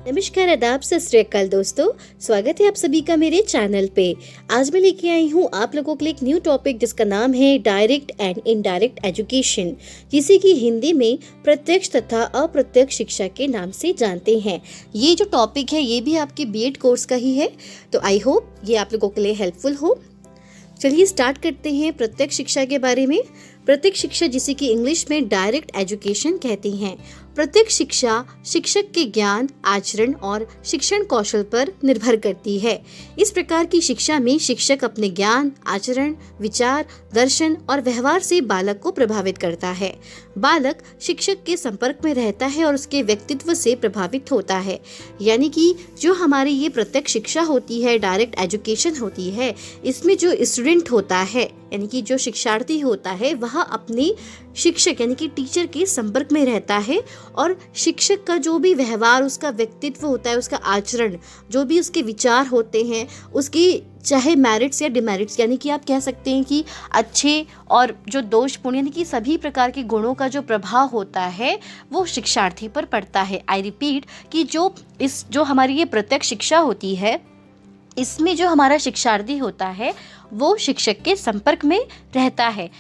नमस्कार, आदाब, सत श्री अकाल दोस्तों। स्वागत है आप सभी का मेरे चैनल पे। आज मैं लेके आई हूँ आप लोगों के लिए एक न्यू टॉपिक जिसका नाम है डायरेक्ट एंड इनडायरेक्ट एजुकेशन, जिसे कि हिंदी में प्रत्यक्ष तथा अप्रत्यक्ष शिक्षा के नाम से जानते हैं। ये जो टॉपिक है ये भी आपके बीएड कोर्स का ही है, तो आई होप ये आप लोगों के लिए हेल्पफुल हो। चलिए स्टार्ट करते हैं प्रत्यक्ष शिक्षा के बारे में। प्रत्यक्ष शिक्षा, जिसे कि इंग्लिश में डायरेक्ट एजुकेशन कहते हैं। प्रत्यक्ष शिक्षा शिक्षक के ज्ञान, आचरण और शिक्षण कौशल पर निर्भर करती है। इस प्रकार की शिक्षा में शिक्षक अपने ज्ञान, आचरण, विचार, दर्शन और व्यवहार से बालक को प्रभावित करता है। बालक शिक्षक के संपर्क में रहता है और उसके व्यक्तित्व से प्रभावित होता है। यानी कि जो हमारी ये प्रत्यक्ष शिक्षा होती है, डायरेक्ट एजुकेशन होती है, इसमें जो स्टूडेंट होता है यानी कि जो शिक्षार्थी होता है वह अपने शिक्षक यानी कि टीचर के संपर्क में रहता है और शिक्षक का जो भी व्यवहार, उसका व्यक्तित्व होता है, उसका आचरण, जो भी उसके विचार होते हैं, उसकी चाहे मेरिट्स या डिमेरिट्स यानी कि आप कह सकते हैं कि अच्छे और जो दोषपूर्ण यानी कि सभी प्रकार के गुणों का जो प्रभाव होता है वो शिक्षार्थी पर पड़ता है। आई रिपीट कि जो हमारी ये प्रत्यक्ष शिक्षा होती है, इसमें जो हमारा शिक्षार्थी होता है वो शिक्षक के संपर्क में रहता है।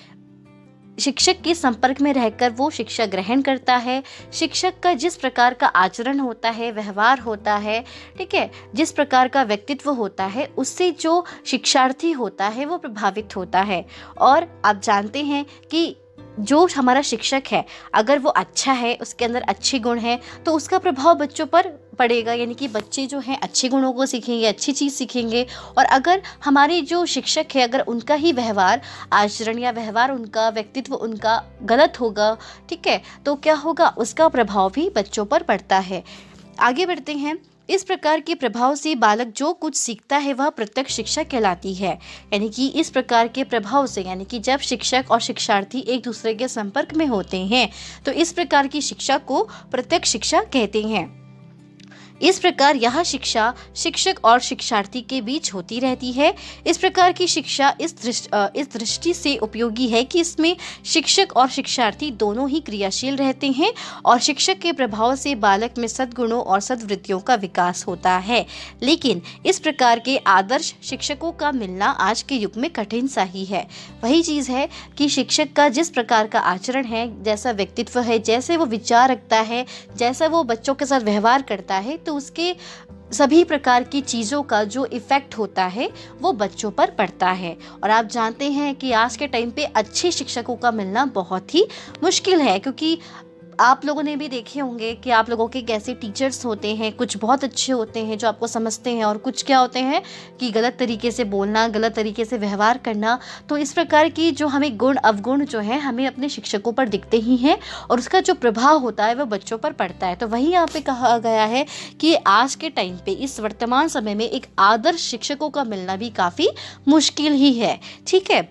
शिक्षक के संपर्क में रहकर वो शिक्षा ग्रहण करता है। शिक्षक का जिस प्रकार का आचरण होता है, व्यवहार होता है, ठीक है, जिस प्रकार का व्यक्तित्व होता है, उससे जो शिक्षार्थी होता है वो प्रभावित होता है। और आप जानते हैं कि जो हमारा शिक्षक है, अगर वो अच्छा है, उसके अंदर अच्छे गुण हैं, तो उसका प्रभाव बच्चों पर पड़ेगा। यानी कि बच्चे जो हैं अच्छे गुणों को सीखेंगे, अच्छी चीज़ सीखेंगे। और अगर हमारे जो शिक्षक है, अगर उनका ही व्यवहार, आचरण या व्यवहार, उनका व्यक्तित्व उनका गलत होगा, ठीक है, तो क्या होगा, उसका प्रभाव भी बच्चों पर पड़ता है। आगे बढ़ते हैं। इस प्रकार के प्रभाव से बालक जो कुछ सीखता है वह प्रत्यक्ष शिक्षा कहलाती है। यानी कि इस प्रकार के प्रभाव से, यानी कि जब शिक्षक और शिक्षार्थी एक दूसरे के संपर्क में होते हैं तो इस प्रकार की शिक्षा को प्रत्यक्ष शिक्षा कहते हैं। इस प्रकार यह शिक्षा शिक्षक और शिक्षार्थी के बीच होती रहती है। इस प्रकार की शिक्षा इस दृष्टि से उपयोगी है कि इसमें शिक्षक और शिक्षार्थी दोनों ही क्रियाशील रहते हैं और शिक्षक के प्रभाव से बालक में सद्गुणों और सद्वृत्तियों का विकास होता है। लेकिन इस प्रकार के आदर्श शिक्षकों का मिलना आज के युग में कठिन सा ही है। वही चीज़ है कि शिक्षक का जिस प्रकार का आचरण है, जैसा व्यक्तित्व है, जैसे वो विचार रखता है, जैसा वो बच्चों के साथ व्यवहार करता है, तो उसके सभी प्रकार की चीज़ों का जो इफ़ेक्ट होता है वो बच्चों पर पड़ता है। और आप जानते हैं कि आज के टाइम पे अच्छे शिक्षकों का मिलना बहुत ही मुश्किल है, क्योंकि आप लोगों ने भी देखे होंगे कि आप लोगों के कैसे टीचर्स होते हैं। कुछ बहुत अच्छे होते हैं जो आपको समझते हैं, और कुछ क्या होते हैं कि गलत तरीके से बोलना, गलत तरीके से व्यवहार करना। तो इस प्रकार की जो हमें गुण अवगुण जो है हमें अपने शिक्षकों पर दिखते ही हैं और उसका जो प्रभाव होता है वह बच्चों पर पड़ता है। तो वही यहाँ पे कहा गया है कि आज के टाइम पे, इस वर्तमान समय में एक आदर्श शिक्षकों का मिलना भी काफ़ी मुश्किल ही है। ठीक है,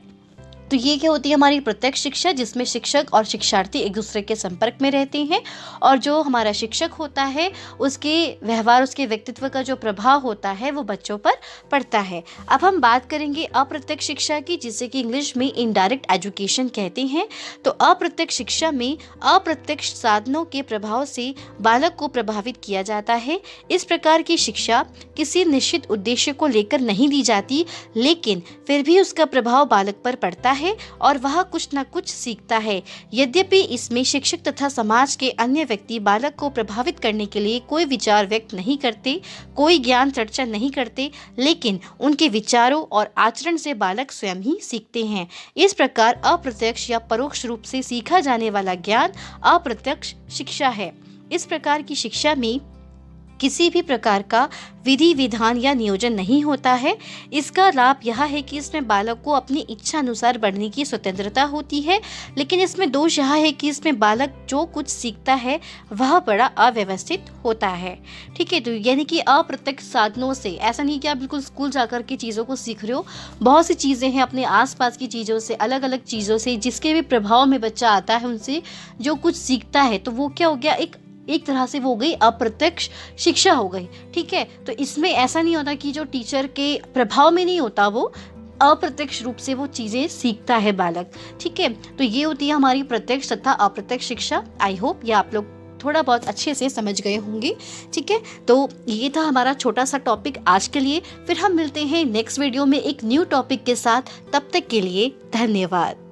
तो ये क्या होती है हमारी प्रत्यक्ष शिक्षा, जिसमें शिक्षक और शिक्षार्थी एक दूसरे के संपर्क में रहते हैं और जो हमारा शिक्षक होता है उसके व्यवहार, उसके व्यक्तित्व का जो प्रभाव होता है वो बच्चों पर पड़ता है। अब हम बात करेंगे अप्रत्यक्ष शिक्षा की, जिसे कि इंग्लिश में इनडायरेक्ट एजुकेशन कहते हैं। तो अप्रत्यक्ष शिक्षा में अप्रत्यक्ष साधनों के प्रभाव से बालक को प्रभावित किया जाता है। इस प्रकार की शिक्षा किसी निश्चित उद्देश्य को लेकर नहीं दी जाती, लेकिन फिर भी उसका प्रभाव बालक पर पड़ता है और वह कुछ न कुछ सीखता है। यद्यपि इसमें शिक्षक तथा समाज के अन्य व्यक्ति बालक को प्रभावित करने के लिए कोई विचार व्यक्त नहीं करते, कोई ज्ञान चर्चा नहीं करते, लेकिन उनके विचारों और आचरण से बालक स्वयं ही सीखते हैं। इस प्रकार अप्रत्यक्ष या परोक्ष रूप से सीखा जाने वाला ज्ञान अप्रत्यक्ष शिक्षा है। इस प्रकार की शिक्षा में किसी भी प्रकार का विधि विधान या नियोजन नहीं होता है। इसका लाभ यह है कि इसमें बालक को अपनी इच्छा अनुसार बढ़ने की स्वतंत्रता होती है, लेकिन इसमें दोष यह है कि इसमें बालक जो कुछ सीखता है वह बड़ा अव्यवस्थित होता है। ठीक है, तो यानी कि अप्रत्यक्ष साधनों से, ऐसा नहीं कि आप बिल्कुल स्कूल जाकर के चीज़ों को सीख रहे हो। बहुत सी चीज़ें हैं अपने आसपास की चीज़ों से, अलग अलग चीज़ों से, जिसके भी प्रभाव में बच्चा आता है, उनसे जो कुछ सीखता है, तो वो क्या हो गया, एक तरह से वो हो गई अप्रत्यक्ष शिक्षा हो गई। ठीक है, तो इसमें ऐसा नहीं होता कि जो टीचर के प्रभाव में नहीं होता, वो अप्रत्यक्ष रूप से वो चीज़ें सीखता है बालक। ठीक है, तो ये होती है हमारी प्रत्यक्ष तथा अप्रत्यक्ष शिक्षा। आई होप ये आप लोग थोड़ा बहुत अच्छे से समझ गए होंगे। ठीक है, तो ये था हमारा छोटा सा टॉपिक आज के लिए। फिर हम मिलते हैं नेक्स्ट वीडियो में एक न्यू टॉपिक के साथ। तब तक के लिए धन्यवाद।